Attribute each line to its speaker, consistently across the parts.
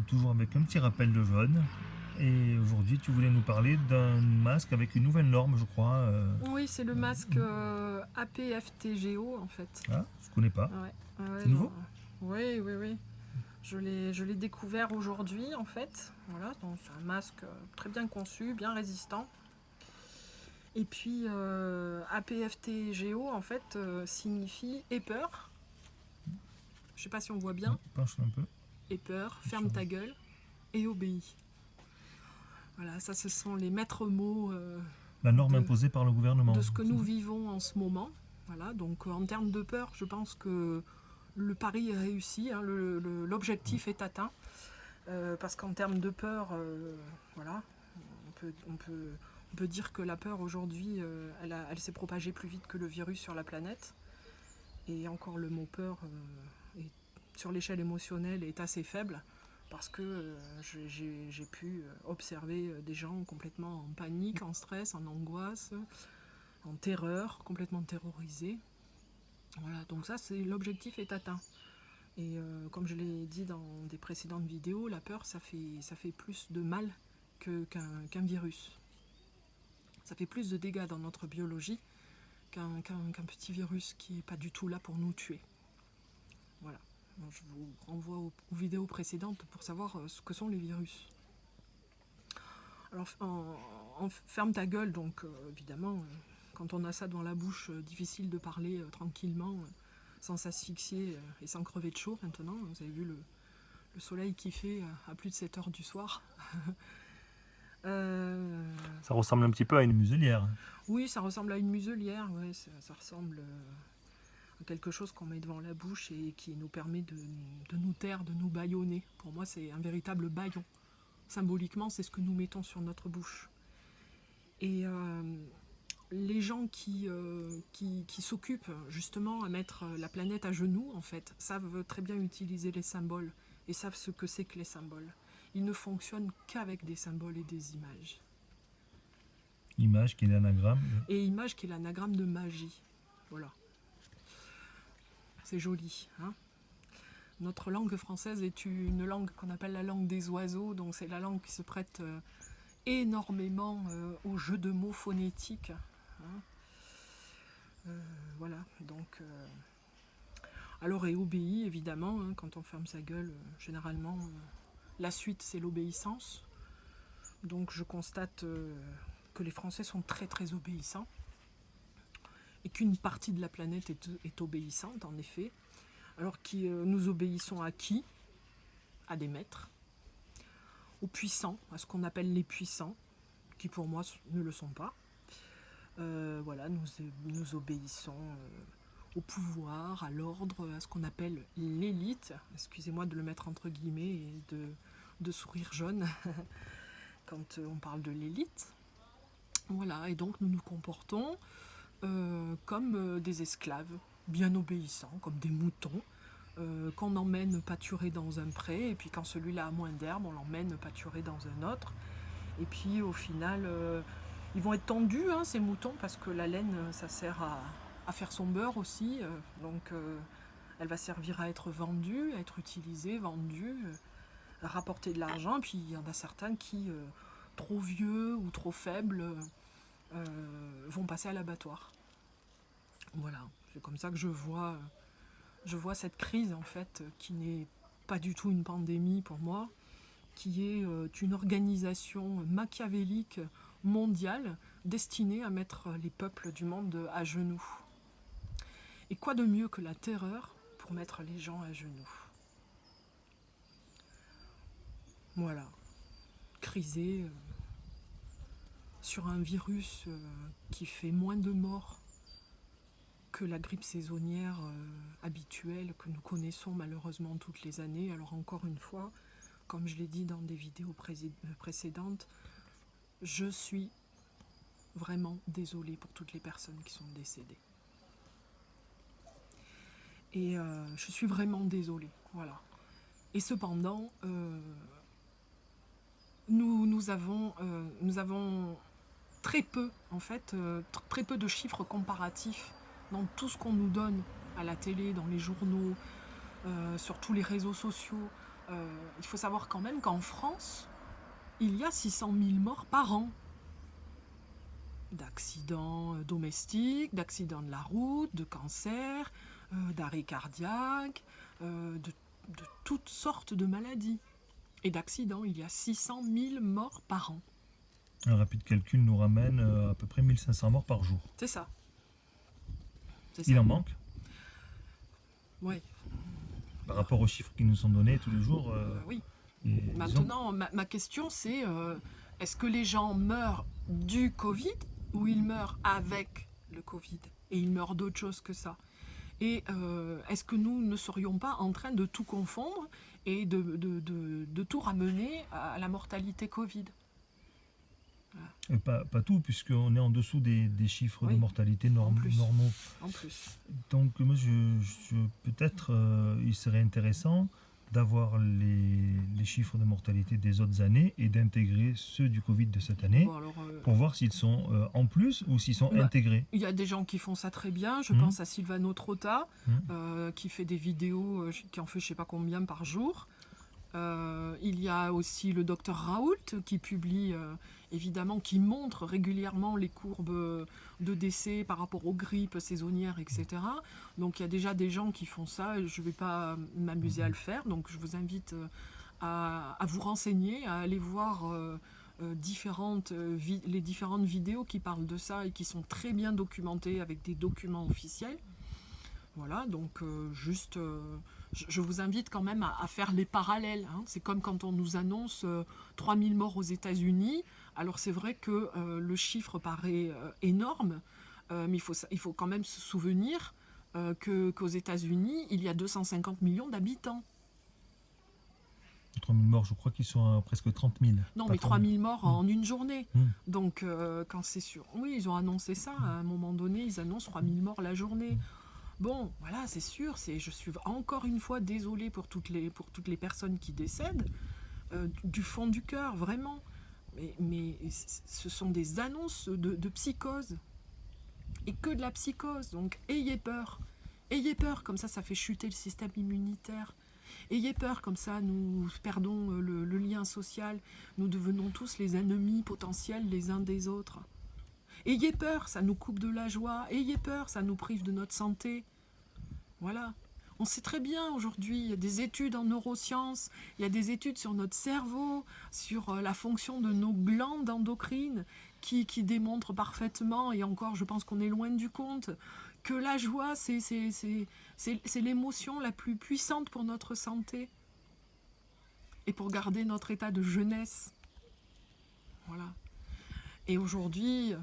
Speaker 1: toujours avec un petit rappel de jaune. Et aujourd'hui, tu voulais nous parler d'un masque avec une nouvelle norme, je crois.
Speaker 2: Oui, c'est le masque APFTGO en fait.
Speaker 1: Ah, je connais pas.
Speaker 2: Ouais, ouais,
Speaker 1: C'est nouveau?
Speaker 2: oui, oui, oui. Je l'ai découvert aujourd'hui en fait. Voilà, donc c'est un masque très bien conçu, bien résistant. Et puis APFTGO en fait signifie aie peur. Je sais pas si on voit
Speaker 1: Ouais,
Speaker 2: bien.
Speaker 1: penche un peu.
Speaker 2: Aie peur,
Speaker 1: Sur-
Speaker 2: ferme ta gueule et obéis. Voilà, ça ce sont les maîtres mots
Speaker 1: La norme
Speaker 2: de,
Speaker 1: imposée par le gouvernement.
Speaker 2: de ce que nous vivons en ce moment. Voilà, donc en termes de peur, je pense que le pari est réussi, hein, l'objectif est atteint. Parce qu'en termes de peur, voilà, on peut dire que la peur aujourd'hui, elle s'est propagée plus vite que le virus sur la planète. Et encore le mot peur, sur l'échelle émotionnelle, est assez faible. Parce que j'ai pu observer des gens complètement en panique, en stress, en angoisse, en terreur, complètement terrorisés. Voilà, donc ça, c'est l'objectif est atteint. Et comme je l'ai dit dans des précédentes vidéos, la peur, ça fait plus de mal qu'un virus. Ça fait plus de dégâts dans notre biologie qu'un petit virus qui n'est pas du tout là pour nous tuer. Voilà. Donc, je vous renvoie aux vidéos précédentes pour savoir ce que sont les virus. Alors, ferme ta gueule, donc évidemment, quand on a ça dans la bouche, difficile de parler tranquillement, sans s'asphyxier et sans crever de chaud maintenant. Vous avez vu le soleil qui fait à plus de 7 heures du soir.
Speaker 1: Ça ressemble un petit peu à une muselière.
Speaker 2: Oui, ça ressemble à une muselière, ouais, ça ressemble à quelque chose qu'on met devant la bouche et qui nous permet de nous taire, de nous bâillonner. Pour moi, c'est un véritable bâillon. Symboliquement, c'est ce que nous mettons sur notre bouche. Et les gens qui s'occupent justement à mettre la planète à genoux, en fait, savent très bien utiliser les symboles et savent ce que c'est que les symboles. Ils ne fonctionnent qu'avec des symboles et des images.
Speaker 1: Image qui est l'anagramme.
Speaker 2: Et image qui est l'anagramme de magie. Voilà. C'est joli, hein. Notre langue française est une langue qu'on appelle la langue des oiseaux, donc c'est la langue qui se prête énormément aux jeux de mots phonétiques. Hein. Voilà, donc... alors, et obéit, évidemment, hein, quand on ferme sa gueule, généralement, la suite, c'est l'obéissance. Donc, je constate que les Français sont très, très obéissants. Et qu'une partie de la planète est obéissante, en effet. Alors, nous obéissons à qui? À des maîtres. Aux puissants, à ce qu'on appelle les puissants, qui pour moi ne le sont pas. Voilà, nous obéissons au pouvoir, à l'ordre, à ce qu'on appelle l'élite. Excusez-moi de le mettre entre guillemets et de sourire jaune quand on parle de l'élite. Voilà, et donc nous nous comportons comme des esclaves, bien obéissants, comme des moutons, qu'on emmène pâturer dans un pré, et puis quand celui-là a moins d'herbe, on l'emmène pâturer dans un autre. Et puis au final, ils vont être tendus, hein, ces moutons, parce que la laine, ça sert à faire son beurre aussi. Donc elle va servir à être vendue, à être utilisée, vendue, à rapporter de l'argent. Puis il y en a certains qui, trop vieux ou trop faibles, vont passer à l'abattoir. Voilà, c'est comme ça que je vois cette crise en fait, qui n'est pas du tout une pandémie pour moi, qui est une organisation machiavélique mondiale destinée à mettre les peuples du monde à genoux. Et quoi de mieux que la terreur pour mettre les gens à genoux? Voilà, criser sur un virus qui fait moins de morts que la grippe saisonnière habituelle que nous connaissons malheureusement toutes les années. Alors encore une fois, comme je l'ai dit dans des vidéos précédentes, je suis vraiment désolée pour toutes les personnes qui sont décédées. Et je suis vraiment désolée, voilà. Et cependant, nous avons très peu, en fait, très peu de chiffres comparatifs dans tout ce qu'on nous donne à la télé, dans les journaux, sur tous les réseaux sociaux. il faut savoir quand même qu'en France, il y a 600 000 morts par an. D'accidents d'accidents de la route, de cancer, d'arrêt cardiaque, de toutes sortes de maladies. Et d'accidents, il y a 600 000 morts par an.
Speaker 1: Un rapide calcul nous ramène à peu près 1500 morts par jour.
Speaker 2: C'est ça.
Speaker 1: Il en manque
Speaker 2: Oui.
Speaker 1: Par rapport aux chiffres qui nous sont donnés tous les jours.
Speaker 2: Oui. Maintenant, ma question c'est est-ce que les gens meurent du Covid ou ils meurent avec le Covid et ils meurent d'autre chose que ça? Et est-ce que nous ne serions pas en train de tout confondre et de tout ramener à la mortalité Covid?
Speaker 1: Pas tout, puisqu'on est en dessous des chiffres de mortalité normaux.
Speaker 2: En plus.
Speaker 1: Donc moi, peut-être il serait intéressant d'avoir les chiffres de mortalité des autres années et d'intégrer ceux du Covid de cette année pour voir s'ils sont en plus ou s'ils sont intégrés.
Speaker 2: Il y a des gens qui font ça très bien. Je pense à Silvano Trotta qui fait des vidéos, qui en fait je sais pas combien par jour. Il y a aussi le docteur Raoult qui publie, évidemment, qui montre régulièrement les courbes de décès par rapport aux grippes saisonnières, etc. Donc il y a déjà des gens qui font ça, et je ne vais pas m'amuser à le faire, donc je vous invite à vous renseigner, à aller voir les différentes vidéos qui parlent de ça et qui sont très bien documentées avec des documents officiels. Voilà, donc je vous invite quand même à faire les parallèles. Hein. C'est comme quand on nous annonce 3000 morts aux États-Unis. Alors c'est vrai que le chiffre paraît énorme, mais il faut quand même se souvenir qu'aux États-Unis, il y a 250 millions d'habitants.
Speaker 1: 3000 morts, je crois qu'ils sont à presque 30 000.
Speaker 2: Non, mais 3000 morts en une journée. Donc, quand c'est sûr. Oui, ils ont annoncé ça. À un moment donné, ils annoncent 3000 morts la journée. Bon, voilà, c'est sûr, je suis encore une fois désolée pour toutes les personnes qui décèdent, du fond du cœur, vraiment. Mais ce sont des annonces de psychose. Et que de la psychose, donc ayez peur. Ayez peur, comme ça fait chuter le système immunitaire. Ayez peur, comme ça nous perdons le lien social, nous devenons tous les ennemis potentiels les uns des autres. Ayez peur, ça nous coupe de la joie. Ayez peur, ça nous prive de notre santé. Voilà. On sait très bien aujourd'hui, il y a des études en neurosciences, il y a des études sur notre cerveau, sur la fonction de nos glandes endocrines qui démontrent parfaitement, et encore je pense qu'on est loin du compte, que la joie c'est l'émotion la plus puissante pour notre santé et pour garder notre état de jeunesse. Voilà. Et aujourd'hui,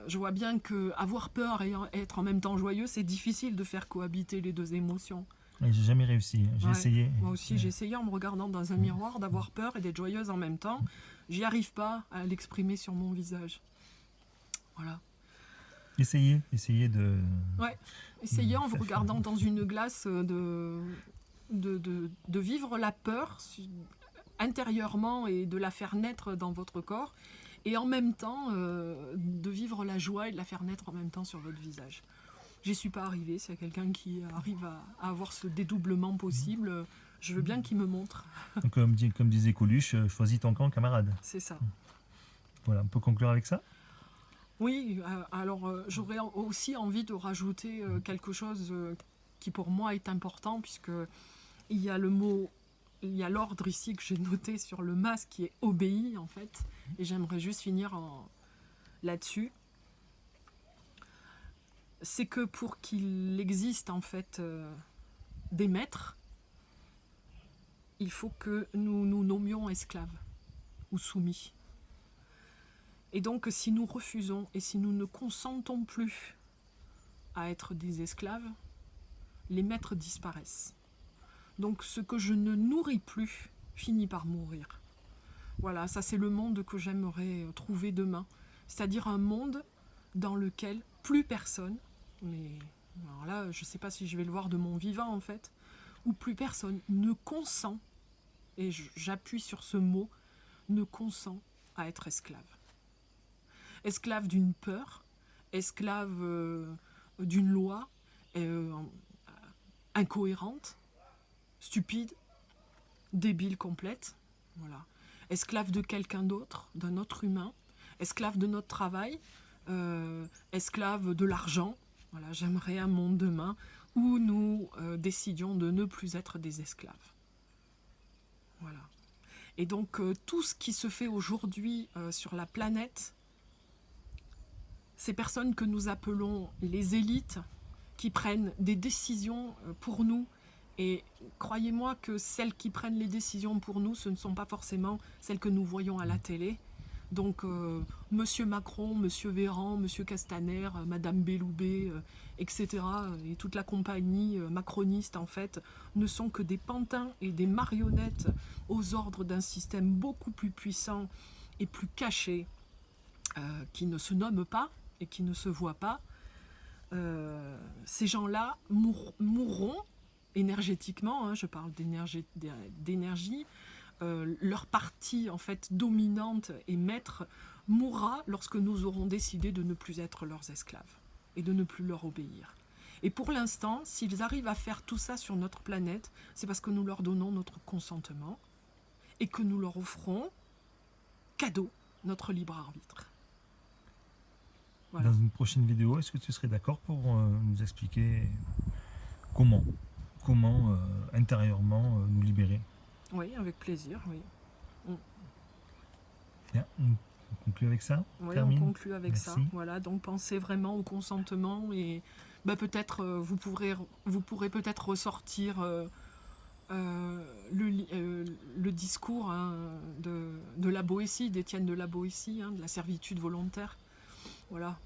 Speaker 2: je vois bien qu'avoir peur et être en même temps joyeux, c'est difficile de faire cohabiter les deux émotions.
Speaker 1: Ouais, j'ai jamais réussi, j'ai essayé.
Speaker 2: Moi aussi, j'ai essayé en me regardant dans un miroir d'avoir peur et d'être joyeuse en même temps. J'y arrive pas à l'exprimer sur mon visage. Voilà.
Speaker 1: Essayez de...
Speaker 2: Ouais, essayez en vous regardant dans une glace de vivre la peur intérieurement et de la faire naître dans votre corps. Et en même temps, de vivre la joie et de la faire naître en même temps sur votre visage. J'y suis pas arrivée. S'il y a quelqu'un qui arrive à avoir ce dédoublement possible, je veux bien qu'il me montre.
Speaker 1: Comme disait Coluche, choisis ton camp, camarade.
Speaker 2: C'est ça.
Speaker 1: Voilà, on peut conclure avec ça ?
Speaker 2: Oui, alors j'aurais aussi envie de rajouter quelque chose qui pour moi est important, puisque il y a l'ordre ici que j'ai noté sur le masque qui est obéi en fait, et j'aimerais juste finir là-dessus. C'est que pour qu'il existe en fait des maîtres, il faut que nous nous nommions esclaves ou soumis. Et donc si nous refusons et si nous ne consentons plus à être des esclaves, les maîtres disparaissent. Donc ce que je ne nourris plus finit par mourir. Voilà, ça c'est le monde que j'aimerais trouver demain. C'est-à-dire un monde dans lequel plus personne, mais alors là je ne sais pas si je vais le voir de mon vivant en fait, où plus personne ne consent, et j'appuie sur ce mot, ne consent à être esclave. Esclave d'une peur, esclave d'une loi incohérente, stupide, débile complète, voilà. Esclave de quelqu'un d'autre, d'un autre humain, esclave de notre travail, esclave de l'argent. Voilà, j'aimerais un monde demain où nous décidions de ne plus être des esclaves. Voilà. Et donc tout ce qui se fait aujourd'hui sur la planète, ces personnes que nous appelons les élites, qui prennent des décisions pour nous, et croyez-moi que celles qui prennent les décisions pour nous, ce ne sont pas forcément celles que nous voyons à la télé. Donc Monsieur Macron, Monsieur Véran, Monsieur Castaner, Madame Belloubet, etc. et toute la compagnie macroniste en fait, ne sont que des pantins et des marionnettes aux ordres d'un système beaucoup plus puissant et plus caché, qui ne se nomme pas et qui ne se voit pas. Ces gens-là mourront énergétiquement, hein, je parle d'énergie, leur partie en fait dominante et maître mourra lorsque nous aurons décidé de ne plus être leurs esclaves et de ne plus leur obéir. Et pour l'instant, s'ils arrivent à faire tout ça sur notre planète, c'est parce que nous leur donnons notre consentement et que nous leur offrons cadeau notre libre arbitre.
Speaker 1: Voilà. Dans une prochaine vidéo, est-ce que tu serais d'accord pour nous expliquer comment intérieurement nous libérer?
Speaker 2: Oui, avec plaisir, oui.
Speaker 1: Bien, on conclut avec ça.
Speaker 2: Oui, on conclut avec ça. Voilà, donc pensez vraiment au consentement et peut-être vous pourrez peut-être ressortir le discours de la Boétie, d'Étienne de la Boétie, de la servitude volontaire. Voilà,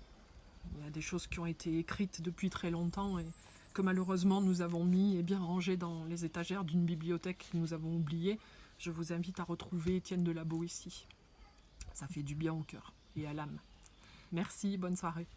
Speaker 2: il y a des choses qui ont été écrites depuis très longtemps et que malheureusement nous avons mis et bien rangées dans les étagères d'une bibliothèque que nous avons oubliée. Je vous invite à retrouver Étienne de la Boétie. Ça fait du bien au cœur et à l'âme. Merci, bonne soirée.